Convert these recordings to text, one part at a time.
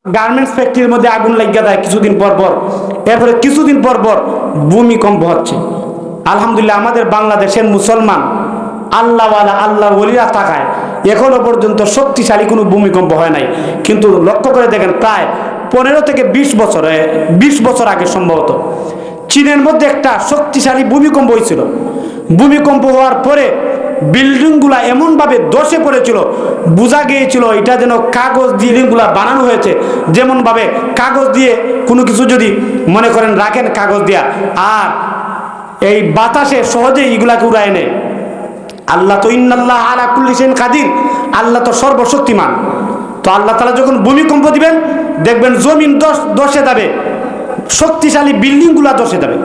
Garments ফ্যাক্টরির মধ্যে আগুন লাগিয়ে দেয় কিছুদিন পর পর, এরপরে কিছুদিন পর পর ভূমিকম্প হচ্ছে। আলহামদুলিল্লাহ আমাদের বাংলাদেশের মুসলমান আল্লাহওয়ালা আল্লাহ ওলিরা তাকায় এখনো পর্যন্ত শক্তিশালী কোনো ভূমিকম্প হয় নাই। কিন্তু লক্ষ্য করে দেখেন প্রায় 15 থেকে 20 বছর আগে সম্ভবত চীনের মধ্যে একটা শক্তিশালী ভূমিকম্প হয়েছিল। ভূমিকম্প হওয়ার পরে বিল্ডিংগুলা এমনভাবে ধসে পড়েছিল, বোঝা গিয়েছিল এটা যেন কাগজ দিয়ে বিল্ডিংগুলা বানানো হয়েছে। যেমনভাবে কাগজ দিয়ে কোনো কিছু যদি মনে করেন রাখেন কাগজ দিয়া, আর এই বাতাসে সহজে এগুলাকে উড়ায় নেয়। আল্লাহ তো ইন্নাল্লাহ আলা কুল্লি শাইইন কাদির, আল্লাহ তো সর্বশক্তিমান। তো আল্লাহ তাআলা যখন ভূমিকম্প দিবেন দেখবেন জমিন ধসে যাবে, শক্তিশালী বিল্ডিংগুলা ধসে যাবে।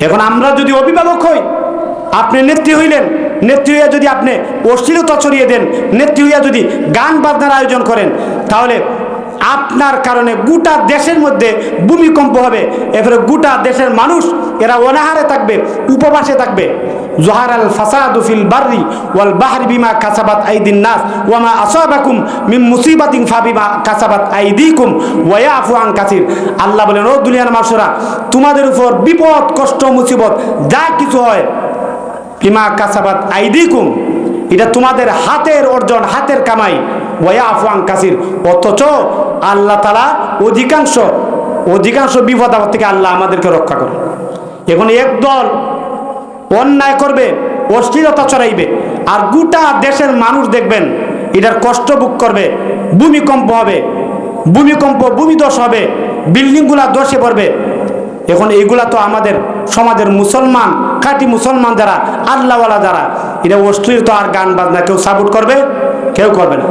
এখন আমরা যদি অভিভাবক হই, আপনি নেত্রী হইলেন, নেত্রী হইয়া যদি আপনি অশ্লীলতা ছড়িয়ে দেন, নেত্রী হইয়া যদি গান বাজনার আয়োজন করেন, তাহলে আপনার কারণে গোটা দেশের মধ্যে ভূমিকম্প হবে। এরপরে গোটা দেশের মানুষ এরা অনাহারে থাকবে, উপবাসে থাকবে। জোহারাল ফাসাদু ফিল বাররি ওয়াল বাহরি বিমা কাসাবাত আইদিন নাস ওয়া মা আসাবাকুম মিন মুসিবাতিন ফাবিমা কাসাবাত আইদিকুম ওয়া ইয়াফু আন কাসির। আল্লাহ বলেন, ও দুনিয়ার মানুষরা, তোমাদের উপর বিপদ কষ্ট মুসিবত যা কিছু হয় বিমা কাসাবাত আইদিকুম, এটা তোমাদের হাতের অর্জন, হাতের কামাই। ওয়া ইয়াফু আন কাসির, অথচ আল্লাহ তাআলা অধিকাংশ বিপদ আপদ থেকে আল্লাহ আমাদেরকে রক্ষা করে। এখন একদল অন্যায় করবে, অশ্লীলতা ছড়াইবে, আর গোটা দেশের মানুষ দেখবেন এটার কষ্ট ভোগ করবে। ভূমিকম্প হবে, ভূমিধস হবে, বিল্ডিংগুলা ধসে পড়বে। এখন এইগুলা তো আমাদের সমাজের মুসলমান, খাঁটি মুসলমান যারা আল্লাহওয়ালা যারা, এটা অশ্লীলতা আর গান বাজনা কেউ সাপোর্ট করবে? কেউ করবে না।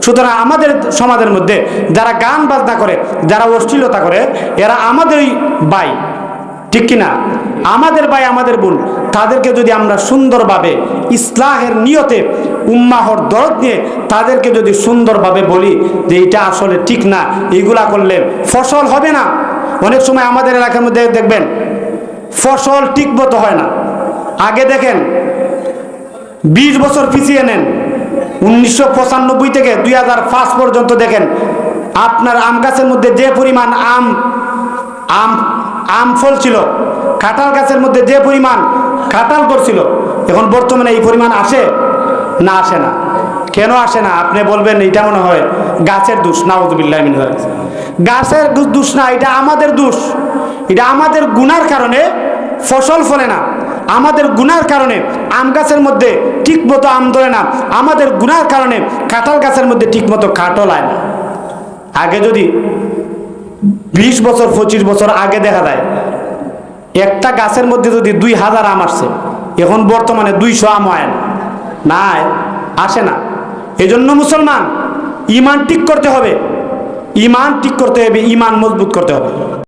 সুতরাং আমাদের সমাজের মধ্যে যারা গান বাজনা করে, যারা অশ্লীলতা করে, এরা আমাদেরই ভাই, ঠিক কিনা? আমাদের ভাই, আমাদের বোন, তাদেরকে যদি আমরা সুন্দরভাবে ইসলাহের নিয়তে উম্মাহর দরদ নিয়ে তাদেরকে যদি সুন্দরভাবে বলি যে এটা আসলে ঠিক না, এইগুলা করলে ফসল হবে না। অনেক সময় আমাদের এলাকার মধ্যে দেখবেন ফসল ঠিকমতো হয় না। আগে দেখেন 20 বছর পিছিয়ে নেন, 1995 থেকে 2005 পর্যন্ত দেখেন আপনার আম গাছের মধ্যে যে পরিমাণ আম ফল ছিল, কাঁঠাল গাছের মধ্যে যে পরিমাণ কাঁঠাল করছিল, এখন বর্তমানে এই পরিমাণ আসে না? আসে না। কেন আসে না? আপনি বলবেন এটা মনে হয় গাছের দোষ। নাউযুবিল্লাহি মিন যালিক। গাছের দোষ না, এটা আমাদের দোষ। এটা আমাদের গুনার কারণে ফসল ফলে না, আমাদের গুনার কারণে আম গাছের মধ্যে ঠিক মতো আম ধরে না, আমাদের গুনার কারণে কাঁঠাল গাছের মধ্যে ঠিক মতো কাঁঠাল হয় না। আগে যদি 20 বছর 25 বছর আগে দেখা যায় একটা গাছের মধ্যে যদি 2000 আম আসছে, এখন বর্তমানে 200 আম হয় না, আসে না। এজন্য মুসলমান ইমান ঠিক করতে হবে, ইমান ঠিক করতে হবে, ইমান মজবুত করতে হবে।